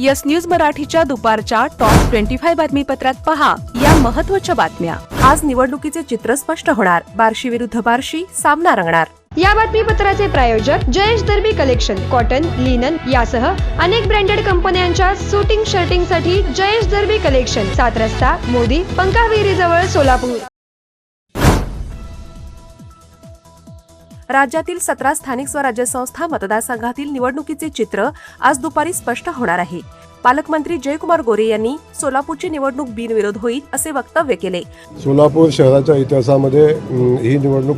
Yes news मराठीच्या दुपारच्या top 25 बातमीपत्रात पहा या महत्त्वाच्या बातम्या। आज निवडणुकीचे चित्र स्पष्ट होणार, बार्शी विरुद्ध बार्शी सामना रंगणार। या बातमीपत्राचे प्रायोजक जयेश दर्बी कलेक्शन, कॉटन, लिनन यासह अनेक ब्रँडेड कंपन्यांच्या शूटिंग शर्टिंग साठी जयेश दर्बी कलेक्शन, 7 रस्ता मोदी पंकाविहिरी जवळ सोलापूर। राज्यातील 17 स्थानिक स्वराज्य संस्था मतदारसंघातील निवडणुकीचे चित्र आज दुपारी स्पष्ट होणार आहे। पालकमंत्री जयकुमार गोरे यांनी सोलापूरची निवडणूक बिनविरोध होईल असे वक्तव्य केले। सोलापूर शहराच्या इतिहासामध्ये ही निवडणूक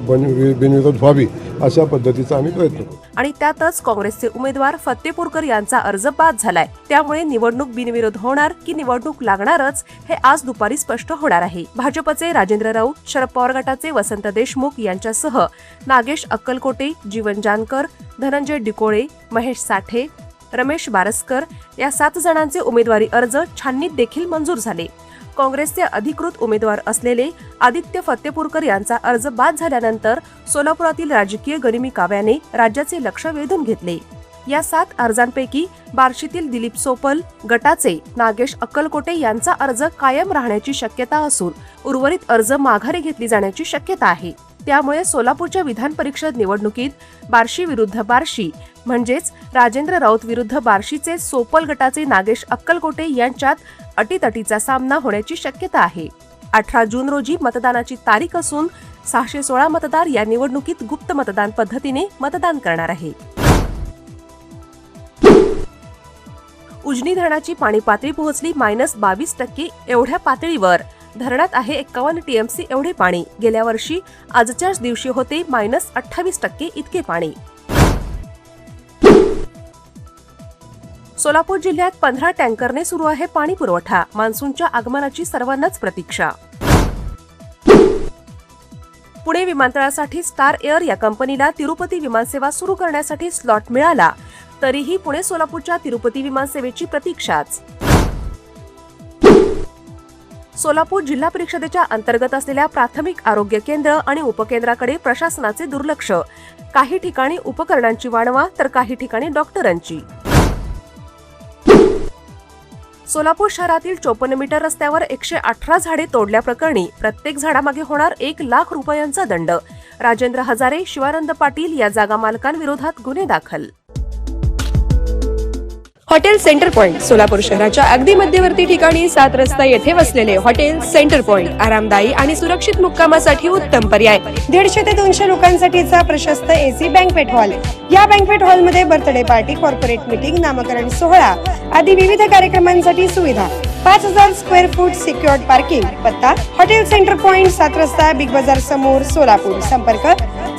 बिनविरोध व्हावी अशा पद्धतीचा आम्ही प्रयत्न करू। आणि त्यातच काँग्रेसचे उमेदवार फत्तेपूरकर यांचा अर्ज बाद झालाय, त्यामुळे निवडणूक बिनविरोध होणार की निवडणूक लागणारच हे आज दुपारी स्पष्ट होणार आहे। भाजपचे राजेंद्र राऊत, शरद पवार गटाचे वसंत देशमुख यांच्यासह नागेश अक्कलकोटे, जीवन जानकर, धनंजय डिकोळे, महेश साठे, रमेश बारसकर या 7 जणांचे उमेदवारी अर्ज छाननीत देखील मंजूर झाले। काँग्रेसचे अधिकृत उमेदवार असलेले आदित्य फत्तेपूरकर यांचा अर्ज बाद झाल्यानंतर सोलापुरातील राजकीय गनिमी काव्याने राज्याचे लक्ष वेधून घेतले। या 7 अर्जांपैकी बार्शीतील दिलीप सोपल गटाचे नागेश अक्कलकोटे यांचा अर्ज कायम राहण्याची शक्यता असून उर्वरित अर्ज माघारी घेतली जाण्याची शक्यता आहे। त्यामुळे सोलापूरच्या विधान परिषद निवडणुकीत बार्शी विरुद्ध बार्शी म्हणजेच राजेंद्र राऊत विरुद्ध बार्शीचे सोपल गटाचे नागेश अक्कलकोटे यांच्यात अटीतटीचा सामना होण्याची शक्यता आहे। 18 जून रोजी मतदानाची तारीख असून 616 मतदार या निवडणुकीत गुप्त मतदान पद्धतीने मतदान करणार आहे। उजनी धरणाची पाणी पातळी पोहोचली -22% एवढ्या पातळीवर। धरणात आहे 51 टीएमसी एवढे पाणी। गेल्या वर्षी आजच्याच दिवशी होते -28% इतके पाणी। सोलापूर जिल्ह्यात 15 टँकरने सुरू आहे पाणी पुरवठा। मान्सूनच्या आगमनाची सर्वांनाच प्रतीक्षा। पुणे विमानतळासाठी स्टार एअर या कंपनीला तिरुपती विमानसेवा सुरू करण्यासाठी स्लॉट मिळाला, तरीही पुणे सोलापूरच्या तिरुपती विमानसेवेची प्रतीक्षाच। सोलापूर जिल्हा परिषदेच्या अंतर्गत असलेल्या प्राथमिक आरोग्य केंद्र आणि उपकेंद्राकडे प्रशासनाचे दुर्लक्ष। काही ठिकाणी उपकरणांची वाणवा तर काही ठिकाणी डॉक्टरांची। सोलापूर शहरातील 54 मीटर रस्त्यावर 118 झाडे तोडल्याप्रकरणी प्रत्येक झाडामागे होणार 1 लाख रुपयांचा दंड। राजेंद्र हजारे, शिवानंद पाटील या जागा मालकांविरोधात गुन्हे दाखल। हॉटेल सेंटर पॉइंट सोलापूर शहराच्या अगदी मध्यवर्ती ठिकाणी 7 रस्ता येथे वसलेले हॉटेल सेंटर पॉइंट आरामदायी आणि सुरक्षित मुक्कामासाठी उत्तम पर्याय। 150 ते 200 लोकांसाठीचा प्रशस्त एसी बँक्वेट हॉल। या बँक्वेट हॉलमध्ये बर्थडे पार्टी, कॉर्पोरेट मीटिंग, नामकरण सोहळा आदी विविध कार्यक्रमांसाठी सुविधा। 5000 स्क्वेअर फूट सिक्युअर्ड पार्किंग। पत्ता हॉटेल सेंटर पॉइंट, 7 रस्ता, बिग बाजार समोर, सोलापूर। संपर्क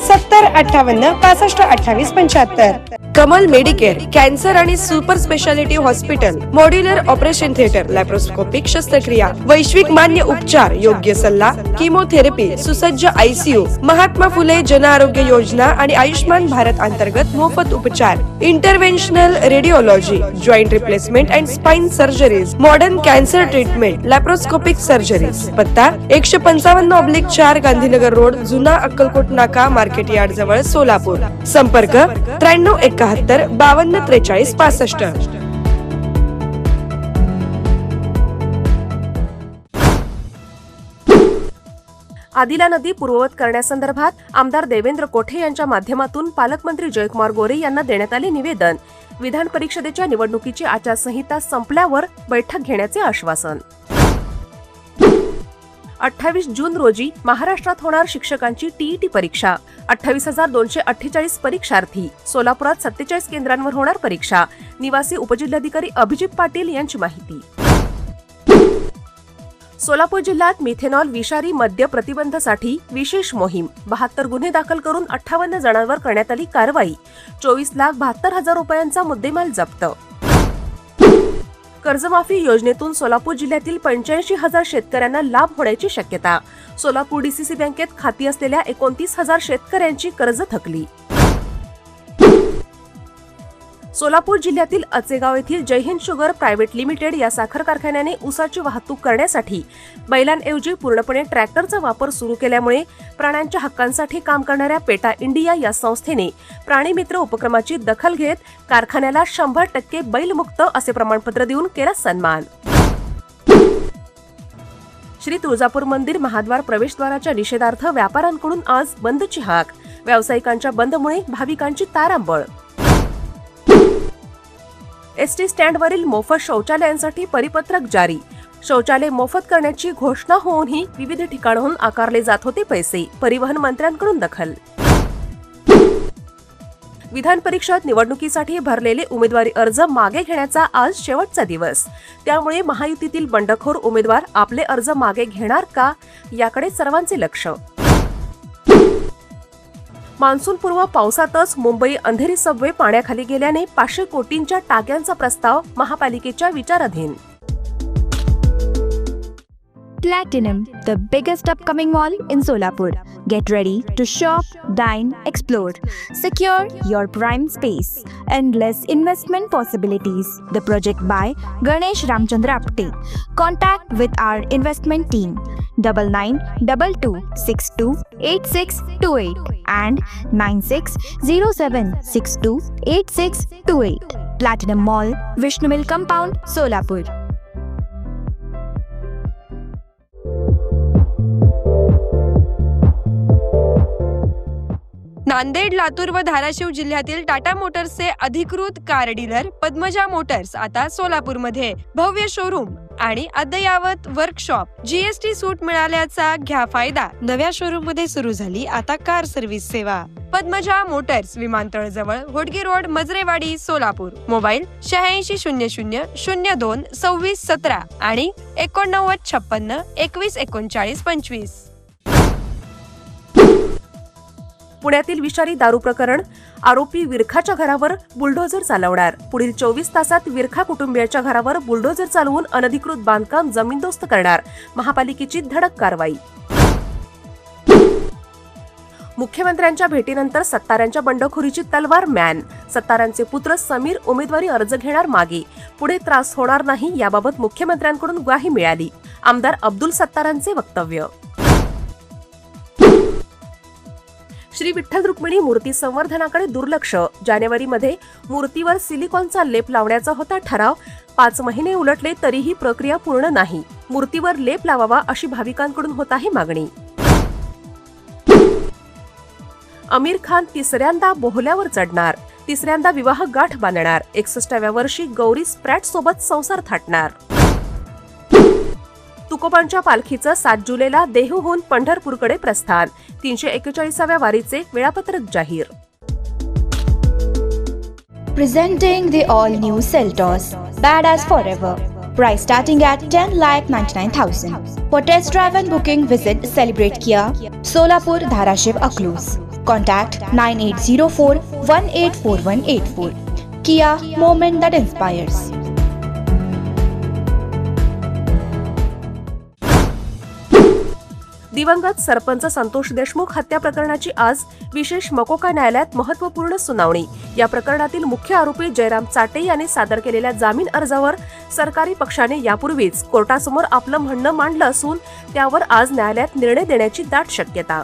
7058 65 28 75। कमल मेडिकेअर कॅन्सर आणि super speciality hospital, modular operation theatre, laparoscopic शस्त्रक्रिया, वैश्विक मान्य उपचार, योग्य सल्ला, किमोथेरपी, सुसज्ज आयसीयू, महात्मा फुले जन आरोग्य योजना आणि आयुष्मान भारत अंतर्गत मोफत उपचार, interventional radiology, joint replacement and spine surgeries, modern cancer treatment, laparoscopic surgeries. पत्ता 155/4 गांधीनगर रोड, जुना अक्कलकोट नाका, मार्केट यार्ड जवळ, सोलापूर। संपर्क 9371 52 43 65। आदिला नदी पूर्ववत करण्यासंदर्भात आमदार देवेंद्र कोठे यांच्या माध्यमातून पालकमंत्री जयकुमार गोरे यांना देण्यात आले निवेदन। विधान परिषदेच्या निवडणुकीची आचारसंहिता संपल्यावर बैठक घेण्याचे आश्वासन। 28 जून रोजी महाराष्ट्रात होणार शिक्षकांची टीईटी परीक्षा। 28,248 परीक्षार्थी। सोलापुरात 47 केंद्रांवर होणार परीक्षा। निवासी उपजिल्हाधिकारी अभिजित पाटील यांची माहिती। सोलापूर जिल्ह्यात मिथेनॉल विषारी मद्य प्रतिबंधासाठी विशेष मोहीम। 72 गुन्हे दाखल करून 58 जणांवर करण्यात आली कारवाई। 24,72,000 रुपयांचा मुद्देमाल जप्त। कर्जमाफी योजनेतून सोलापूर जिल्ह्यातील 85,000 शेतकऱ्यांना लाभ होण्याची शक्यता। सोलापूर डीसीसी बँकेत खाती असलेल्या 29,000 शेतकऱ्यांची कर्ज थकली। सोलापूर जिल्ह्यातील अचेगाव येथील जय हिंद शुगर प्रायव्हेट लिमिटेड या साखर कारखान्याने ऊसाची वाहतूक करण्यासाठी बैलांऐवजी पूर्णपणे ट्रॅक्टरचा वापर सुरू केल्यामुळे प्राण्यांच्या हक्कांसाठी काम करणाऱ्या पेटा इंडिया या संस्थेने प्राणीमित्र उपक्रमाची दखल घेत कारखान्याला 100% बैलमुक्त असे प्रमाणपत्र देऊन केला सन्मान. श्री तुळजापूर मंदिर महाद्वार प्रवेशद्वाराच्या निषेधार्थ व्यापाऱ्यांकडून आज बंदची हाक. व्यावसायिकांच्या बंदमुळे भाविकांची तारांबळ. एसटी स्टँडवरील मोफत शौचालयांसाठी परिपत्रक जारी. शौचालय मोफत करण्याची घोषणा होऊनही विविध ठिकाणाहून आकारले जात होते पैसे. परिवहन मंत्र्यांकडून दखल. विधान परिषद निवडणुकीसाठी भरलेले उमेदवारी अर्ज मागे घेण्याचा आज शेवटचा दिवस. त्यामुळे महायुतीतील बंडखोर उमेदवार आपले अर्ज मागे घेणार का याकडे सर्वांचे लक्ष. मान्सूनपूर्व पावसातच मुंबई अंधेरी सबवे पाण्याखाली गेल्याने 500 कोटींच्या टाक्यांचा प्रस्ताव महापालिकेच्या विचाराधीन. Platinum, the biggest upcoming mall in Solapur. Get ready to shop, dine, explore. Secure your prime space. Endless investment possibilities. The project by Ganesh Ramchandra Apte. Contact with our investment team 9922628628 and 9607628628. Platinum Mall, Vishnu Mill Compound, Solapur. Nanded, Latur व धाराशिव जिल्ह्यातील टाटा मोटर्सचे अधिकृत car dealer Padmaja Motors आता सोलापूरमध्ये. भव्य showroom आणि अद्ययावत workshop. GST सूट मिळाल्याचा घ्या फायदा. नव्या शोरूम मध्ये सुरू झाली आता कार सर्व्हिस सेवा. पद्मजा मोटर्स, विमानतळ जवळ, होडगी रोड, मजरेवाडी, सोलापूर. मोबाईल 8600022617 आणि 8956213925. पुण्यातील विषारी दारू प्रकरण. आरोपी विरखाच्या घरावर बुलडोझर चालवणार. पुढील 24 तासात विरखा कुटुंबियाच्या घरावर बुलडोझर चालवून अनधिकृत बांधकाम जमीनदोस्त करणार. महापालिकेची धडक कारवाई. मुख्यमंत्र्यांच्या भेटीनंतर सत्तारांच्या बंडखोरीची तलवार म्यान. सत्तारांचे पुत्र समीर उमेदवारी अर्ज घेणार मागे. पुढे त्रास होणार नाही याबाबत मुख्यमंत्र्यांकडून ग्वाही मिळाली. आमदार अब्दुल सत्तारांचे वक्तव्य. श्री विठ्ठल रुक्मिणी मूर्ती संवर्धनाकडे दुर्लक्ष. जानेवारीमध्ये मूर्तीवर सिलिकॉनचा लेप लावण्याचा होता ठराव. 5 महिने उलटले तरीही प्रक्रिया पूर्ण नाही. मूर्तीवर लेप लावावा अशी भाविकांकडून होत आहे मागणी. आमिर खान तिसऱ्यांदा बोहल्यावर चढणार. तिसऱ्यांदा विवाह गाठ बांधणार. 61व्या वर्षी गौरी स्प्रॅट सोबत संसार थाटणार. तुकोबांच्या पालखीचं 7 जुलैला देहूहून पंढरपूरकडे प्रस्थान. 341व्या वारीचे वेळापत्रक जाहीर. Presenting the all-new Seltos, badass forever. Price starting at 10,99,000. For test drive and booking, visit Celebrate Kia, Solapur, Dharashiv, Aklus. Contact 9804184184. Kia, moment that inspires. दिवंगत सरपंच संतोष देशमुख हत्या प्रकरणाची आज विशेष मकोका न्यायालयात महत्त्वपूर्ण सुनावणी. या प्रकरणातील मुख्य आरोपी जयराम चाटे यांनी सादर केलेल्या जामीन अर्जावर सरकारी पक्षाने यापूर्वीच कोर्टासमोर आपलं म्हणणं मांडलं असून त्यावर आज न्यायालयात निर्णय देण्याची दाट शक्यता.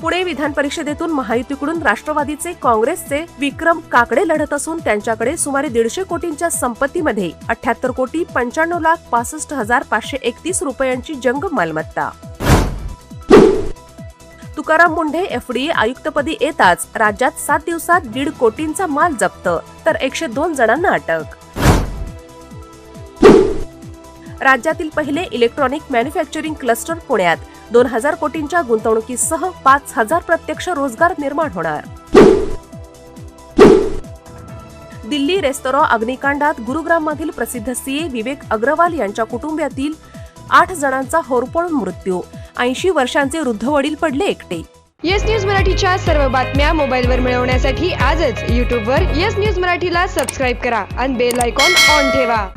पुणे विधान परिषदेतून महायुतीकडून राष्ट्रवादीचे काँग्रेसचे विक्रम काकडे लढत असून त्यांच्याकडे सुमारे 150 कोटींच्या संपत्तीमध्ये 78,95,65,531 रुपयांची जंगम मालमत्ता. तुकाराम मुंढे एफडीए आयुक्तपदी येताच राज्यात 7 दिवसात 1.5 कोटींचा माल जप्त तर 102 जणांना अटक. राज्यातील पहिले इलेक्ट्रॉनिक मॅन्युफॅक्चरिंग क्लस्टर पुण्यात. 2,000 कोटींच्या गुंतवणुकीसह 5,000 प्रत्यक्ष रोजगार निर्माण होणार. दिल्ली रेस्तोरां अग्निकांडात गुरुग्राममधील प्रसिद्ध सीए विवेक अग्रवाल यांच्या कुटुंबातील 8 जणांचा होरपळून मृत्यू. 80 वर्षांचे वृद्ध वडील पडले एकटे. येस न्यूज मराठीच्या सर्व बातम्या मोबाईलवर मिळवण्यासाठी आजच YouTubeवर येस न्यूज मराठीला सबस्क्राईब करा आणि बेल आयकॉन ऑन ठेवा.